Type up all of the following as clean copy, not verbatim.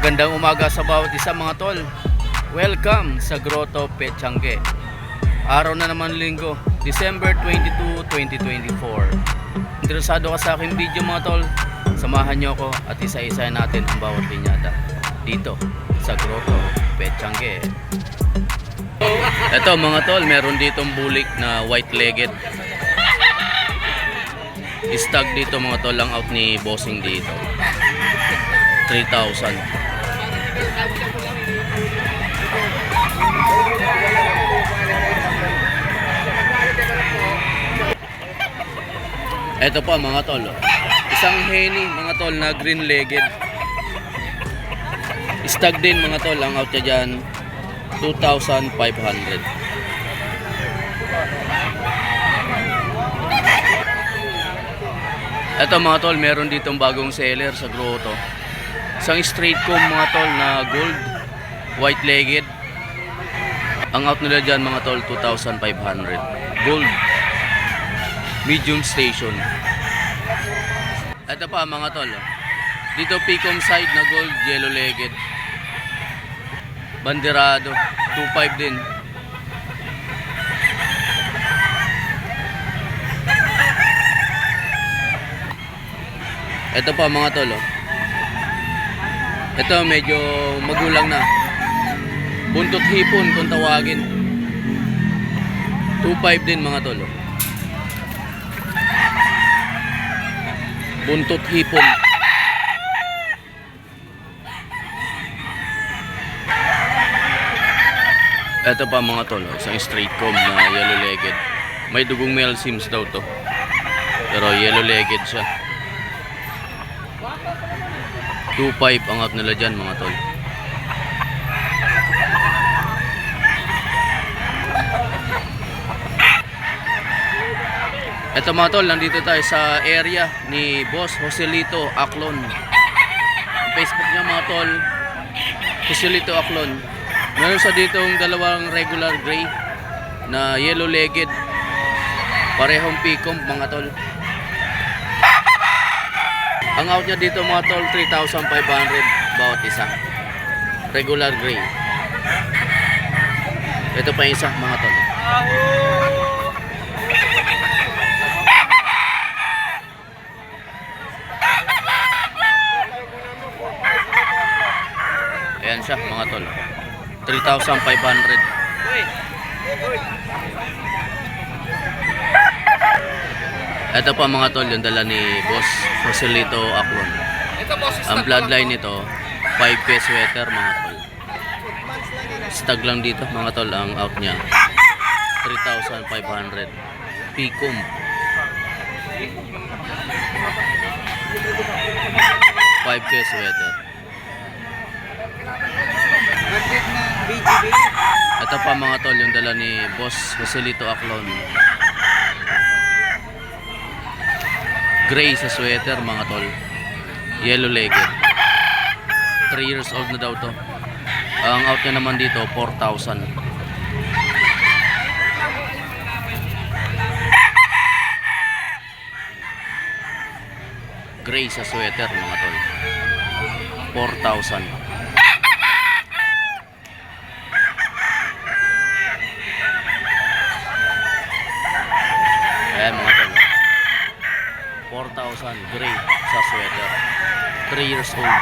Magandang umaga sa bawat isa mga tol. Welcome sa Grotto Petchange. Araw na naman linggo, December 22, 2024. Interesado ka sa aking video mga tol? Samahan nyo ako at isa-isa natin ang bawat linyada dito sa Grotto Petchange. Ito mga tol, meron ditong bulik na white-legged. Istag dito mga tol, lang out ni bossing dito. 3,000. Ito pa mga tol, isang henny mga tol na green-legged. Stag din mga tol, ang out niya dyan 2,500. Ito mga tol, meron ditong bagong seller sa Grotto. Isang straight comb mga tol na gold, white-legged. Ang out nila dyan mga tol 2,500. Gold, medium station. Ito pa mga tol, dito Picom side na gold, yellow-legged. Banderado, 2,500 din. Ito pa mga tol, ito medyo magulang na, buntot hipon kung tawagin. 2,500 din mga tol. Buntot hipon. Ito pa mga tol, isang straight comb na yellow-legged. May dugong male sims daw to, pero yellow-legged siya. 2,500 ang out nila dyan mga tol. Ito mga tol, nandito tayo sa area ni Boss Joselito Aclon. Facebook niya mga tol, Joselito Aclon. Meron sa ditong dalawang regular gray na yellow-legged, parehong Picom mga tol. Ang out niya dito mga tol 3,500 bawat isa, regular gray. Ito pa yung isa mga tol. Ayan siya mga tol, 3,500. Ito pa mga tol, yung dala ni Boss Joselito Aclon. Ang bloodline nito 5K sweater mga tol. Stag lang dito mga tol, ang out niya 3,500. Picom. 5K sweater. Ito pa mga tol, yung dala ni Boss Joselito Aclon. Gray sa sweater mga tol, yellow-legged. 3 years old na daw to. Ang out niya naman dito 4,000. Gray sa sweater mga tol, 4,000. Ayan mga tol, 4,000 gray sa sweater, 3 years old.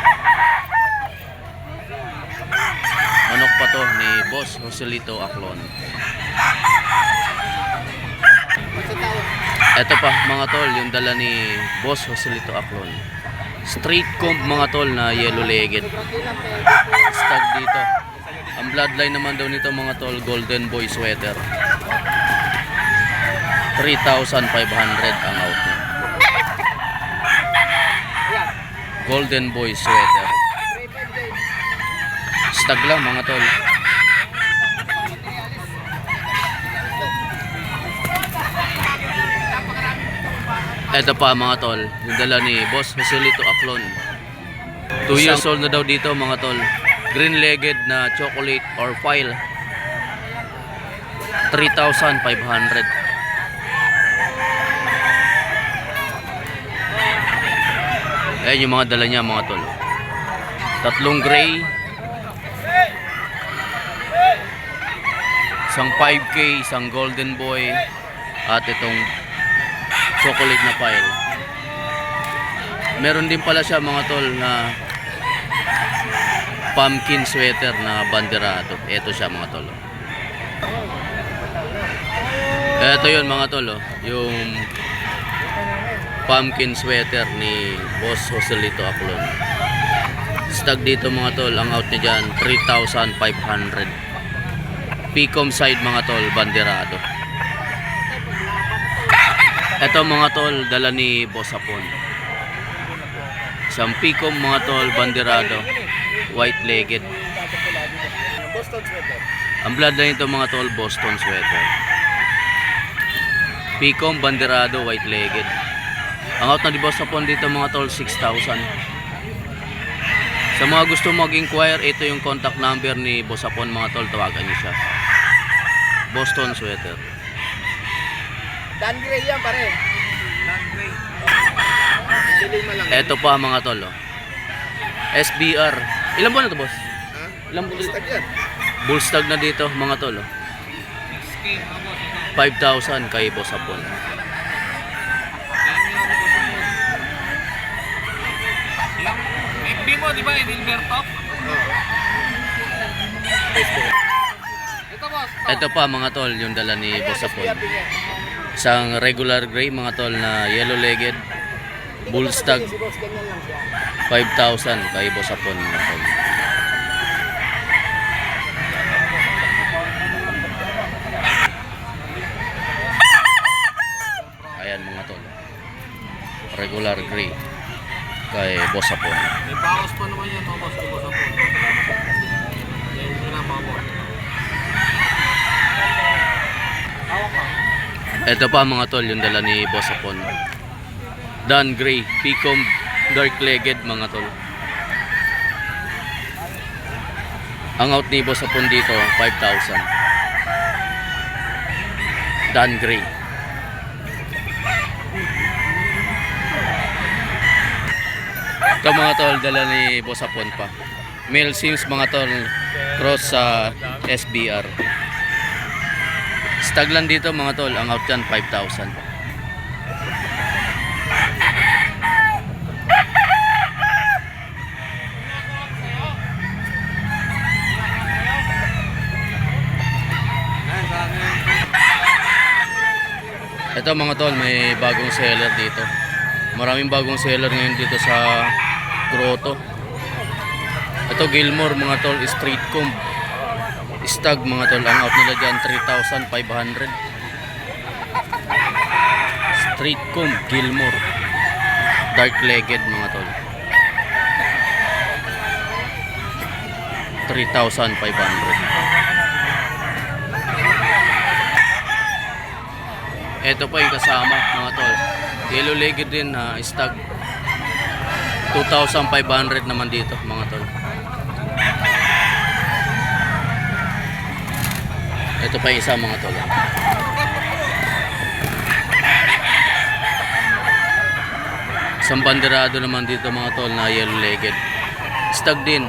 Manok pa to ni Boss Joselito Aclon. Ito pa mga tol, yung dala ni Boss Joselito Aclon. Straight comb mga tol na yellow-legged. Stag dito. Ang bloodline naman daw nito mga tol, golden boy sweater. 3,500 ang out niya. Golden boy sweater. Stag lang mga tol. Ito pa mga tol, yung dala ni Boss Joselito Aclon. 2 years old na daw dito mga tol. Green-legged na chocolate or file. 3,500. Ayan yung mga dala niya mga tol. Tatlong gray. Isang 5K, isang golden boy, at itong chocolate na pile. Meron din pala siya mga tol na pumpkin sweater na banderado. Ito siya mga tol. Ito yun mga tol, yung pumpkin sweater ni Boss Joselito Aklon. Stag dito mga tol, ang out niya dyan 3,500. Picom side mga tol, banderado. Ito mga tol, dala ni Boss Apon. Isang Picom mga tol, banderado, white legged. Boston sweater. Ang bloodline nito mga tol, Boston sweater. Picom, banderado, white legged. Ang out na di Boss Apon dito mga tol, 6,000. Sa mga gusto mag-inquire, ito yung contact number ni Boss Apon mga tol, tawagan niyo siya. Boston sweater. Dan gray yan pare. Dan gray. Dilima lang. Ito pa mga tol, SBR. Ilan buwan na to boss? Ha? Ilan buwan? Stag yan. Bullstag na dito mga tol. 5,000 kay Boss Apon. FB mo, di ba? Edilberto? Ito boss. Ito pa mga tol, yung dala ni Boss Apon. Isang regular gray mga tol na yellow legged. Bullstag. 5,000 kay Boss Apon mga tol. Ayan mga tol. Regular gray kay Boss Apon. May bawas pa naman yan, boss. Boss ako. Yan pinapamo. Ito pa mga tol, yung dala ni Boss Apon. Dan gray, Picom dark legged mga tol. Ang out ni Boss Apon dito 5,000. Dan gray. Ito mga tol, dala ni Boss Apon pa. Male Sims mga tol, cross sa SBR. Stag lang dito mga tol, ang out dyan 5,000. Ito mga tol, may bagong seller dito. Maraming bagong seller ngayon dito sa Grotto. Ito Gilmore mga tol, street comb. Stag mga tol, ang out nila dyan 3,500. Street comb Gilmore dark legged mga tol, 3,500. Ito pa yung kasama mga tol, yellow legged din na stag, 2,500 naman dito mga tol. Ito pa yung isa mga tol. Isang banderado naman dito mga tol na yellow legged. Stag din.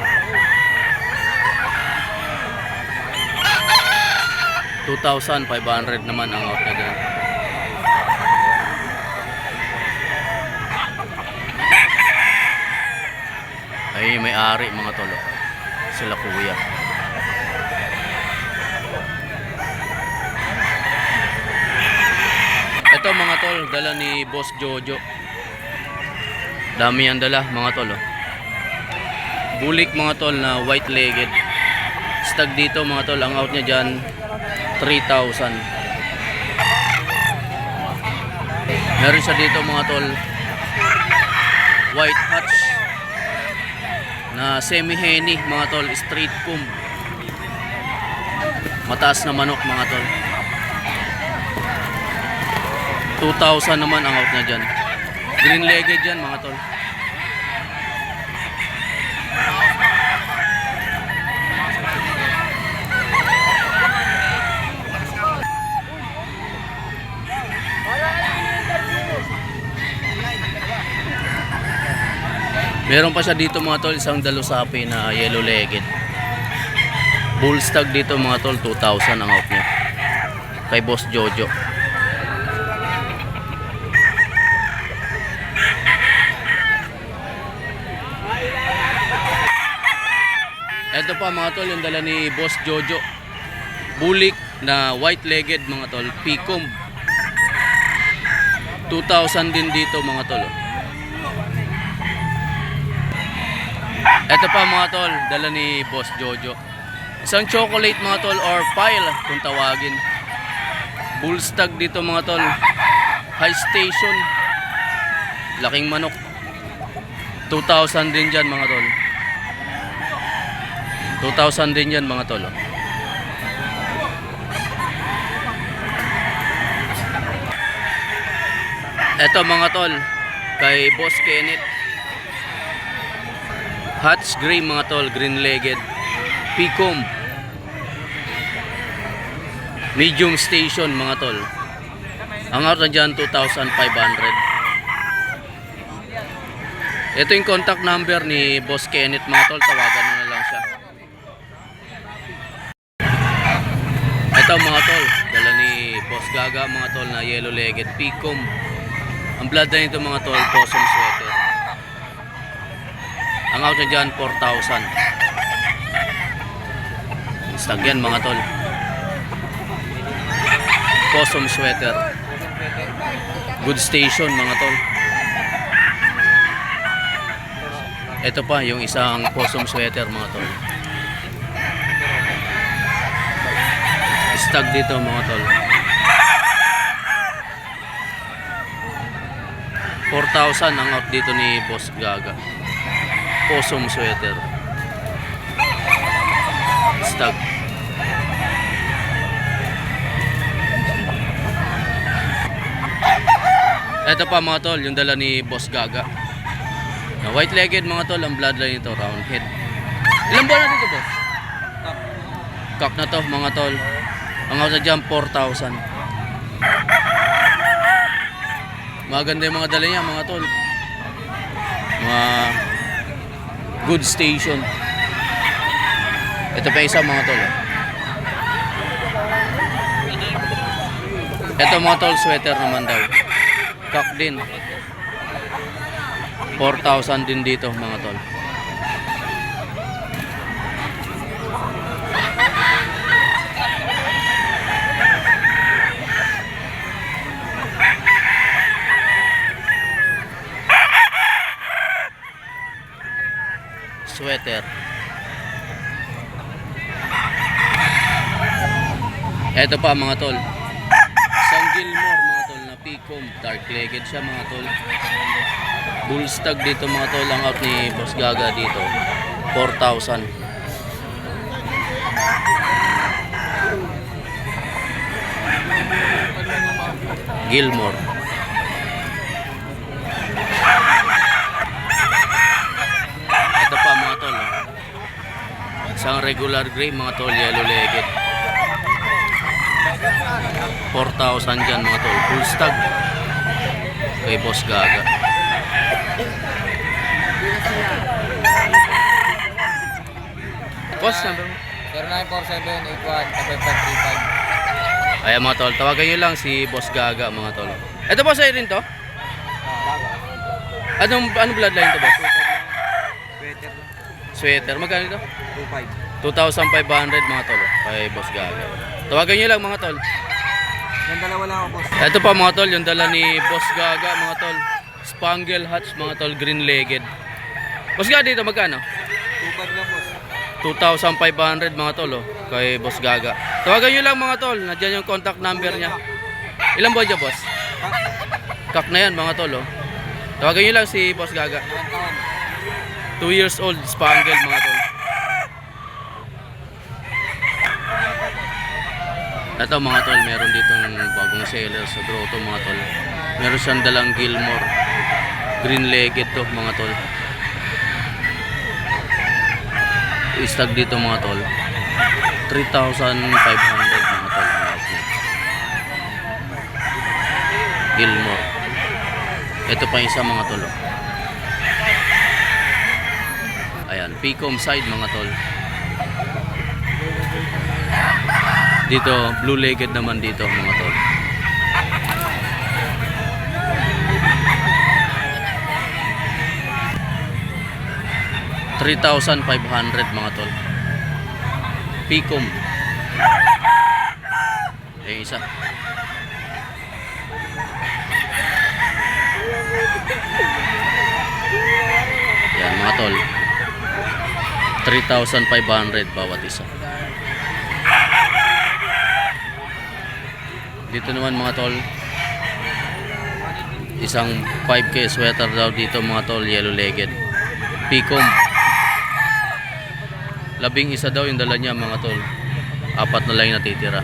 2,500 naman ang out na din. Ay may ari mga tol. Sila kuya. Ito mga tol, dala ni Boss Jojo. Dami yan dala mga tol. Bulik mga tol na white legged. Stag dito mga tol, ang out niya dyan 3,000. Meron siya dito mga tol, white hatch na semi-henny mga tol, street comb. Mataas na manok mga tol. 2,000 naman ang out na dyan. Green legged dyan mga tol. Meron pa siya dito mga tol, isang dalusapi na yellow legged. Bull stag dito mga tol, 2,000 ang out niya. Kay Boss Jojo. Ito pa mga tol, yung dala ni Boss Jojo. Bulik na white legged mga tol, Picom. 2,000 din dito mga tol. Ito pa mga tol, dala ni Boss Jojo. Isang chocolate mga tol or pile kung tawagin. Bull stag dito mga tol. High station. Laking manok. 2,000 din dyan mga tol. 2,000 din yan mga tol. Ito mga tol, kay Boss Kenneth. Hatch gray mga tol, green legged. Picom. Medium station mga tol. Ang out na dyan 2,500. Ito yung contact number ni Boss Kenneth mga tol, tawagan nyo na lang siya. Ito mga tol, dala ni Boss Gaga mga tol na yellow legged Picom. Ang blood na nito mga tol, possum sweater. Ang out na dyan 4,000. Stag yan mga tol. Possum sweater. Good station mga tol. Ito pa yung isang possum sweater mga tol. Stag dito mga tol. 4,000 ang out dito ni Boss Gaga. Possum sweater. Stag. Ito pa mga tol, yung dala ni Boss Gaga. Na white legged mga tol, ang bloodline nito, round head. Ilang buwan na dito boss? Kak na to mga tol. Ang out na dyan 4,000. Maganda yung mga dala niya mga tol. Mga good station. Ito pa isa mga tol. Ito mga tol, sweater naman daw. Kak din. 4,000 din dito mga tol. Sweater. Ito pa mga tol. Isang Gilmore mga tol na Picom. Dark legged siya mga tol. Bull stag dito mga tol. Ang out ni Boss Gaga dito 4,000. Gilmore. Ito pa mga tol. Isang regular gray mga tol, yellow legged. 4,000 dyan mga tol. Full stag kay Boss Gaga. Boss number mo? 0947-81-5535. Ayan mga tol, tawagan nyo lang si Boss Gaga mga tol. Ito ba sa'yo rin to? Anong bloodline to boss? Better lang. Sweater, magkano ito? 25. 2,500 mga tol kay Boss Gaga. Tawagan nyo lang mga tol. Yung dalawa lang ako boss. Ito pa mga tol, yung dala ni Boss Gaga mga tol. Spangle Hatch mga tol, green legged. Boss Gaga dito magkano? 25 lang boss. 2,500 mga tol kay Boss Gaga. Tawagan nyo lang mga tol, nandiyan yung contact number niya. Ilang buwan dyan boss? Kak na yan mga tol Tawagan nyo lang si Boss Gaga. 2 years old, Spangle mga tol. Ito mga tol, meron ditong bagong seller sa grotto mga tol. Meron siyang dalang Gilmore. Green legged to mga tol. Istag dito mga tol. 3,500 mga tol. Gilmore. Ito pa isa mga tol. Yan, Picom side mga tol. Dito, blue-legged naman dito mga tol. $3,500 mga tol. Picom. Isa. Yan mga tol. 3,500 bawat isa. Dito naman mga tol, isang 5K sweater daw dito mga tol, yellow legged. Picom. 11 daw yung dala niya mga tol. 4 na lang yung natitira.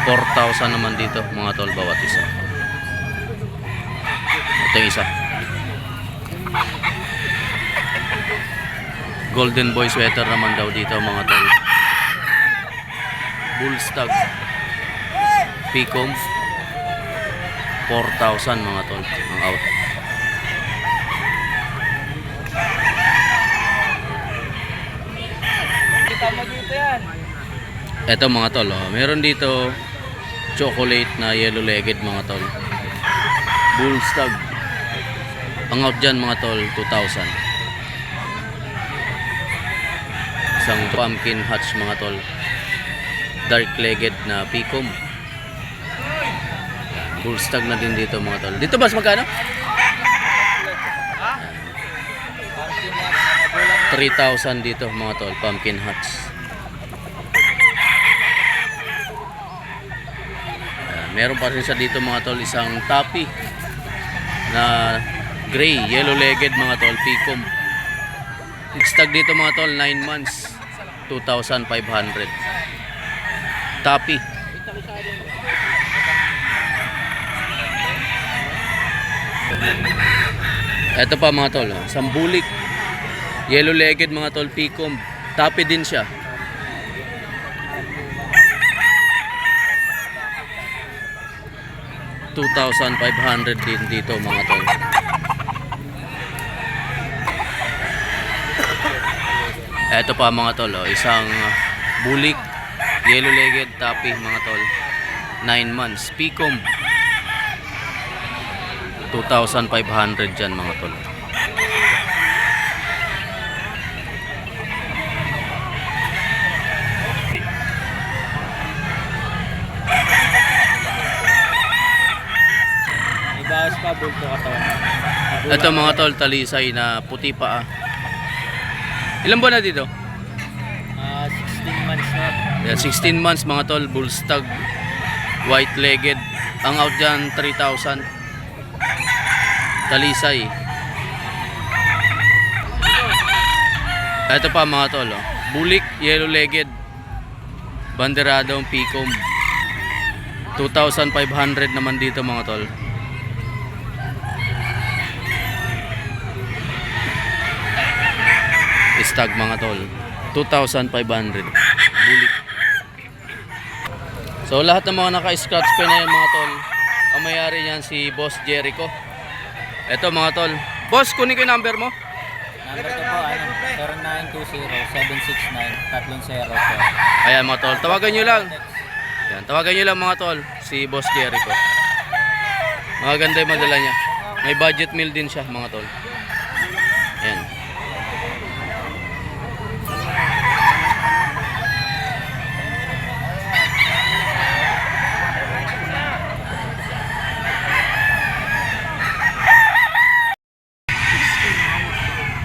4,000 naman dito mga tol bawat isa. Ito yung isa. Golden boy sweater naman daw dito mga tol. Bullstag. Picom. 4,000 mga tol ang out. Ito mga tol, oh. Meron dito chocolate na yellow legged mga tol. Bullstag. Ang out dyan mga tol, 2,000. Isang pumpkin hatch mga tol. Dark legged na Picom. Bullstag na din dito mga tol. Dito boss magkano? 3,000 dito mga tol, pumpkin hatch. Meron pa rin sa dito mga tol, isang tapi na gray, yellow legged mga tol, Picom. Stag dito mga tol, 9 months, 2,500. Tapi. Ito pa mga tol, sambulik, yellow legged mga tol, Picom. Tapi din siya. $2,500 din dito mga tol. Ito pa mga tol, oh, isang bulik, yellow legged tapi mga tol, 9 months, Picom. 2,500 dyan mga tol. Ibawas pa bulto katawan. Ito mga tol, talisay na puti pa ah. Ilan buwan na dito? 16 months na. Yan, 16 months mga tol, bullstag, white legged. Ang out dyan 3,000. Talisay. Ito pa mga tol, oh. Bulik, yellow legged, banderadong Picom. 2,500 naman dito mga tol. Stag mga tol, 2,500. Bulik. So lahat ng mga naka-scratch pa na yan mga tol, ang mayari niyan si Boss Jericho. Ito mga tol. Boss, kunin ko yung number mo. Number ko po, 0920-769-304. Ayan mga tol, tawagan nyo lang. Ayan, tawagan nyo lang mga tol, si Boss Jericho. Maganda yung madala niya. May budget meal din siya mga tol. Ayan.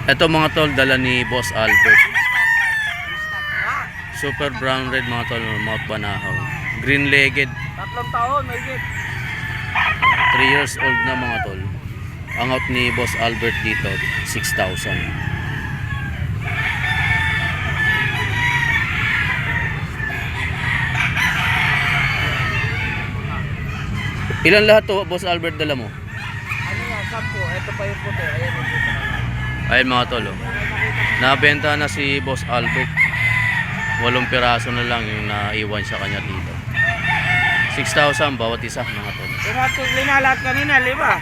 Ito mga tol, dala ni Boss Albert. Super brown red mga tol, mouth banahaw. Green legged. 3 taon, may git. 3 years old na mga tol. Ang out ni Boss Albert dito, 6,000. Ilan lahat to, Boss Albert, dala mo? Ano yan, 10. Ito pa yung puti. Ayan yung puti. Ayun mga tol, oh. Nabenta na si Boss Albert. 8 piraso na lang yung naiwan sa kanya dito. 6,000 bawat isa mga tol. Linalat kanina, 5.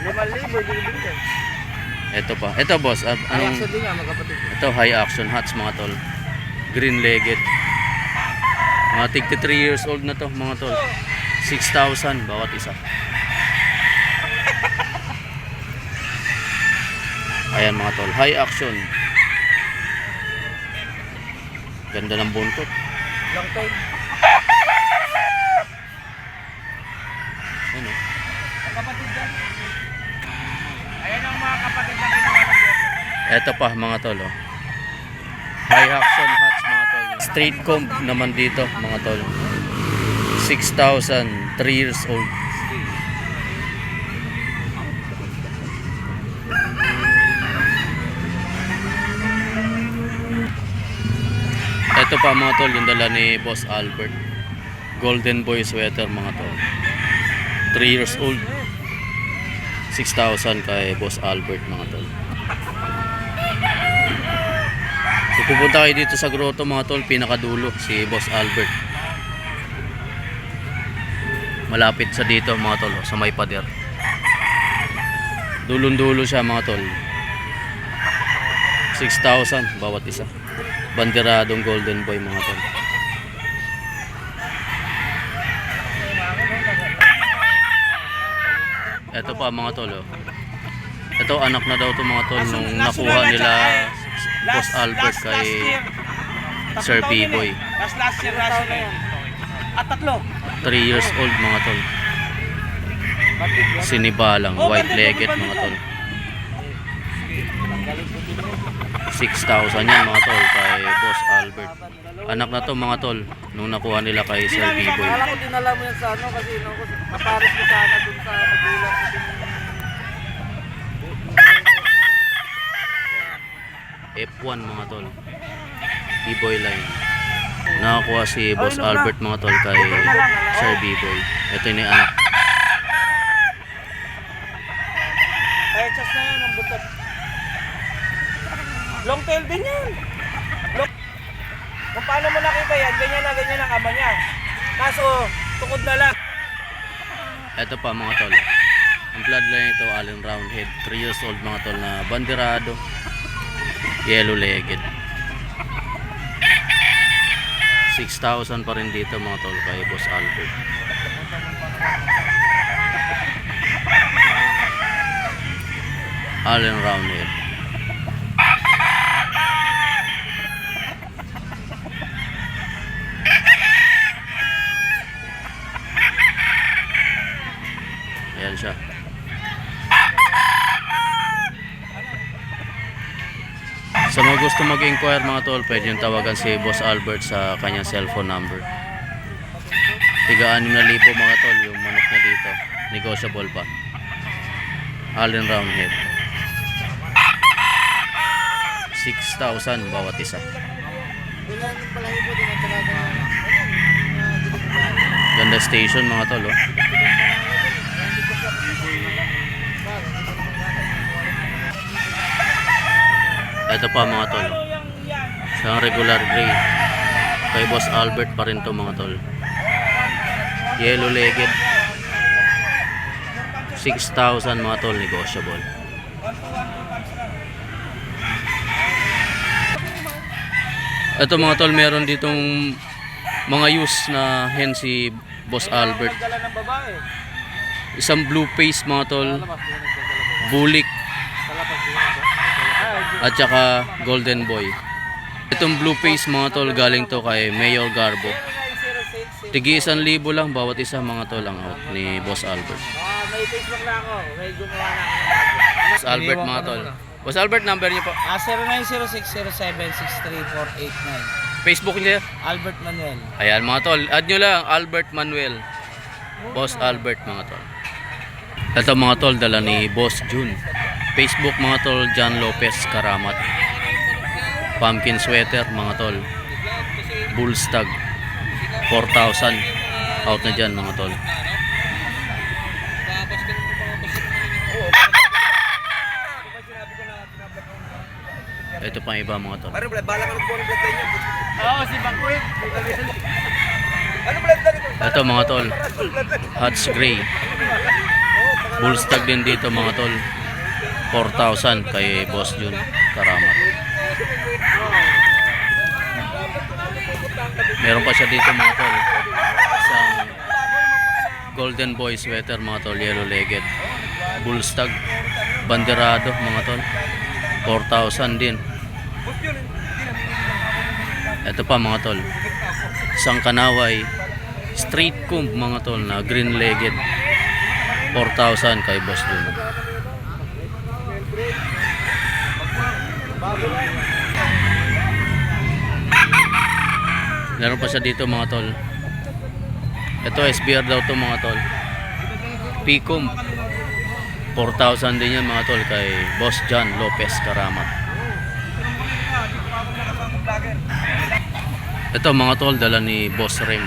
5,000 yung binigay. Ito pa. Ito boss, anong... Action din nga, magkapatid. Ito, high action hats mga tol. Green legged. Mga tig 3 years old na to mga tol. 6,000 bawat isa. Ayan mga tol, high action. Ganda ng buntot. Long time. Ano? Kapatid dyan. Ayan ang mga kapatid na kinuha ng Vietnam. Ito pa mga tol, oh. High action hats mga tol. Straight comb naman dito mga tol. 6,000, 3 years old. Ito pa mga tol, yung dala ni Boss Albert. Golden Boy sweater mga tol. 3 years old. 6,000 kay Boss Albert mga tol. So pupunta kayo dito sa grotto mga tol, pinakadulo si Boss Albert. Malapit sa dito mga tol, sa may pader. Dulong-dulo siya mga tol. 6,000 bawat isa. Banderadong Golden Boy mga tol. Ito pa mga tol, oh. Ito anak na daw to mga tol nung nakuha nila Boss Albert kay Sir B-Boy. Last year na yan. At tatlo. 3 years old mga tol. Sinibalang white legged mga tol. 6,000 yan mga tol kay Boss Albert. Anak na to mga tol nung nakuha nila kay Sir B-Boy. Akala ko dinala mo yan sa ano kasi kapares ko sana dun sa magulang ko din. F1 mga tol. B-Boy line. Nakakuha si Boss Albert mga tol kay Sir B-Boy. Ito yung anak. Ay, chas na yan ang butot. Long tail din yan. Kung paano mo nakita yan, ganyan ang ama niya. Kaso, tukod na lang. Ito pa mga tol. Ang bloodline ito, Allen Roundhead. 3 years old mga tol na banderado. Yellow legged. 6,000 pa rin dito mga tol kay Boss Albert. Allen Roundhead. Ayan siya. Sa mga gusto mag-inquire mga tol, pwede yung tawagan si Boss Albert sa kanyang cellphone number. Tiga 6,000 mga tol yung manok na dito. Negotiable pa. Allen Roundhead. 6,000 bawat isa. Ganda station mga tol, oh. Ito pa mga tol. Sa regular gray. Kay Boss Albert pa rin to mga tol. Yellow legged. 6,000 mga tol, negotiable. Ito mga tol, meron ditong mga use na hen si Boss Albert. Nagdala ng babae. Isang blue face mga tol. Bulik. At saka Golden Boy. Itong blue face mga tol galing to kay Mayor Garbo. Tigi 1,000 lang bawat isa mga tol ang out ni Boss Albert. May Facebook na ako. May gumawa na ako ng bago. Boss Albert mga tol. Boss Albert, number niyo po. 0906076348 Facebook niya. Albert Manuel. Ayan mga tol, add nyo lang Albert Manuel. Boss Albert mga tol. Ito mga tol, dala ni Boss June. Facebook mga tol, John Lopez Karamat. Pumpkin sweater mga tol. Bullstag 4,000. Out na dyan mga tol. Ito pang iba mga tol. Bala ka nagpo ng blood niya. Oo, si Bakwit. Ano blood na nito? Ito mga tol, Hats Gray. Bullstag din dito mga tol. 4,000 kay Boss Jun Karamat. Meron pa siya dito mga tol, isang Golden Boy sweater mga tol, yellow legged, bullstag, banderado mga tol, 4,000 din. Ito pa mga tol, isang Kanaway straight comb mga tol na green legged, 4,000 kay Boss Jun. Meron pa siya dito mga tol. Ito SBR daw to mga tol. Picom. 4,000 din yan mga tol kay Boss John Lopez Karamat. Ito mga tol, dala ni Boss Rem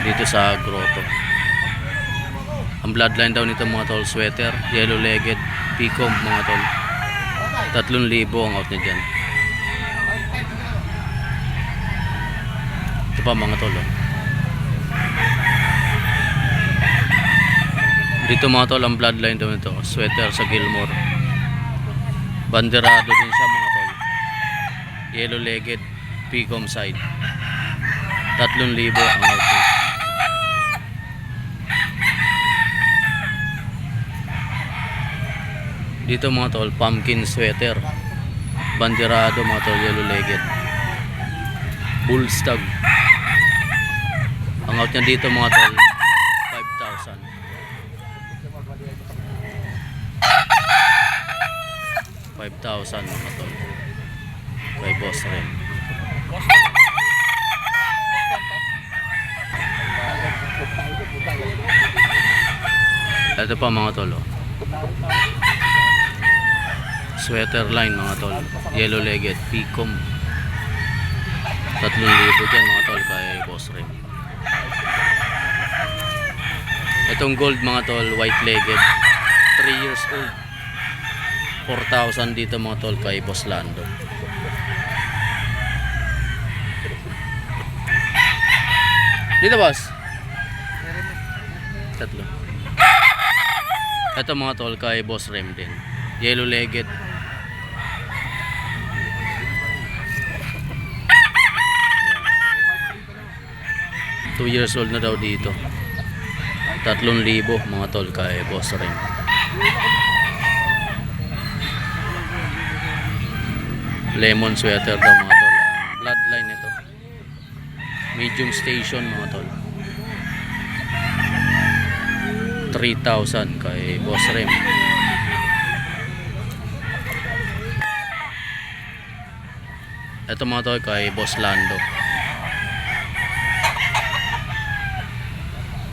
dito sa grotto. Ang bloodline daw nito mga tol, sweater, yellow legged, Picom mga tol. 3,000 ang out niya dyan. Ito pa mga tol, oh. Dito mga tol, ang bloodline daw nito, sweater sa Gilmore, banderado din siya mga tol, yellow legged, Picom side, 3,000 ang out niya. Dito mga tol, pumpkin sweater, banderado mga tol, yellow legged, bullstag. Ang out niya dito mga tol, 5,000. 5,000 mga tol kay Boss Rem. Ito pa mga tol, oh. Sweater line mga tol, yellow legged, Picom, 3,000 dyan mga tol kay Boss Rem. Itong gold mga tol, white legged, 3 years old, 4,000 dito mga tol kay Boss Lando. Dito boss, 3. Ito mga tol kay Boss Rem din, yellow legged, 2 years old na daw dito, 3,000 mga tol kay Boss Rem. Lemon sweater daw mga tol, ang bloodline nito, medium station mga tol, 3,000 kay Boss Rem. Ito mga tol kay Boss Lando,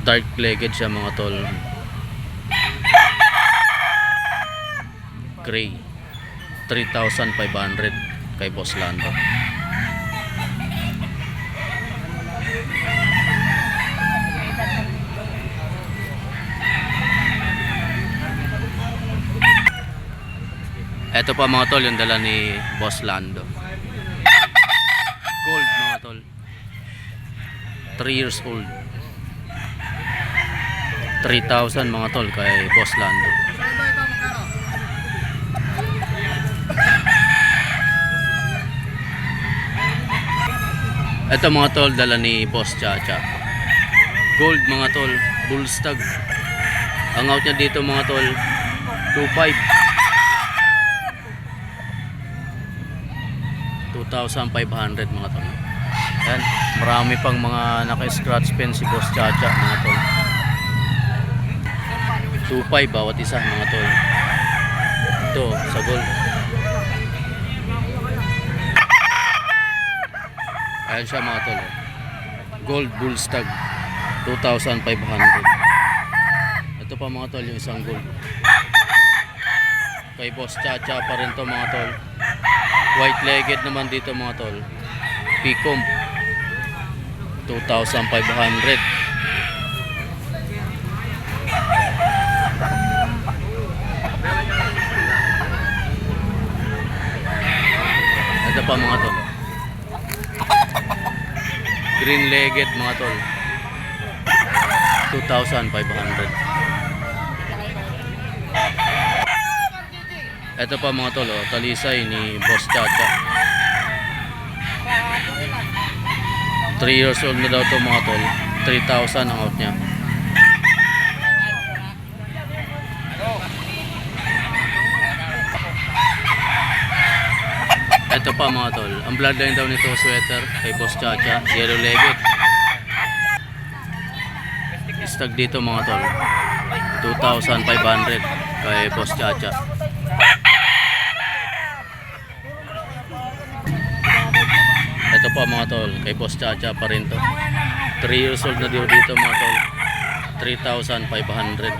dark legged siya mga tol, gray, 3,500 kay Boss Lando. Ito pa mga tol, yung dala ni Boss Lando, gold mga tol, 3 years old, 3,000 mga tol kay Boss Lando. Ito mga tol, dala ni Boss Chacha, gold mga tol, bullstag. Ang out niya dito mga tol, 2,500, 2,500 mga tol. Yan, marami pang mga naka-scratch pen si Boss Chacha mga tol, 2,500 bawat isa mga tol. Ito sa gold, ayan siya mga tol, gold bullstag, 2,500. Ito pa mga tol, yung isang gold kay Boss Chacha pa rin to mga tol, white legged naman dito mga tol, Picom, 2,500. Ito pa mga tol, green legged mga tol, 2,500. Ito pa mga tol, oh, talisay ni Boss Chacha. 3 years old na daw to mga tol. 3,000 ang out niya. Ito pa mga tol, ang bloodline daw nito sweater kay Boss Chacha, yellow legged. Istag dito mga tol, 2,500 kay Boss Chacha. Ito pa mga tol, kay Boss Chacha pa rin to. 3 years old na dito mga tol, 3,500.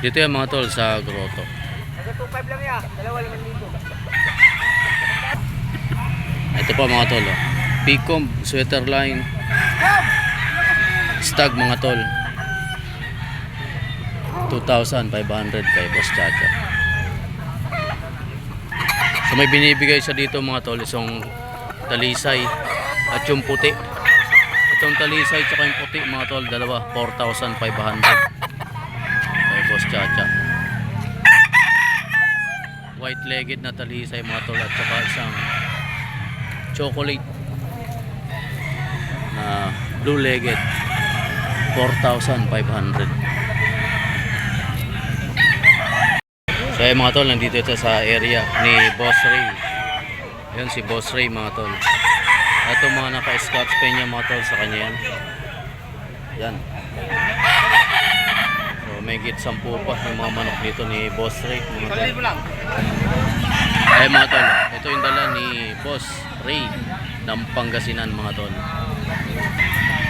Dito yan mga tol sa grotto. 2.5 lang yan. 2,500. Ito pa mga tol, oh. Picom sweater line. Stag mga tol. 2,500 kay Boss Chacha. So may binibigay siya dito mga tol, isang talisay at yung puti. Itong talisay at yung puti mga tol, dalawa 4,500 kay Boss Chacha. White legged na talisay mga tol at saka isang chocolate na blue legged, 4,500. So ayun mga tol, nandito ito sa area ni Boss Ray. Ayun si Boss Ray mga tol. Ito mga naka-scotch pen niya mga tol, sa kanya yan. Yan. So may git 10 pa yung mga manok dito ni Boss Ray mga tol. Ayun mga tol, ito yung dala ni Boss Ray ng Pangasinan mga tol.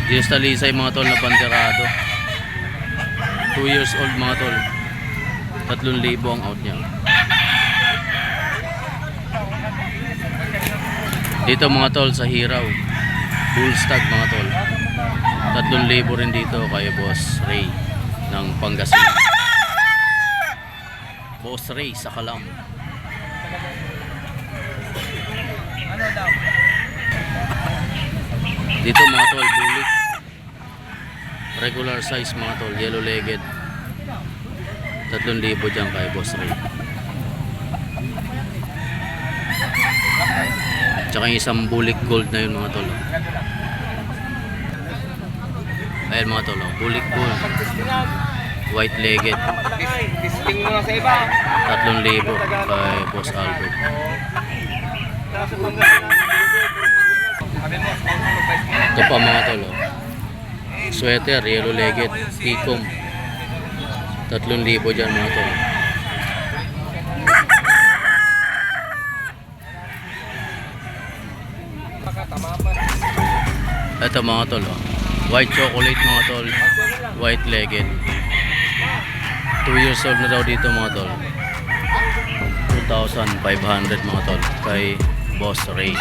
Dito sa talisay mga tol na banderado. 2 years old mga tol. 3,000 ang out niya. Dito mga tol sa Hiraw, Bullstag mga tol, 3,000 rin dito kay Boss Ray ng Pangasinan. Boss Ray sa Kalam. Dito mga tol, bulik, regular size mga tol, yellow legged, 3,000 dyan kay Boss Ray. Tsaka yung isang bulik gold na yun mga tol. Ayan mga tol, bulik gold, white legged, Testing mo na sa iba. 3,000 kay Boss Albert. Ito pa mga tol, sweater, yellow legged, Picom, 3,000 dyan mga tol. Ito mga tol, white chocolate mga tol, white legged, 2 years old na daw dito mga tol. 2,500 mga tol kay Boss Ray.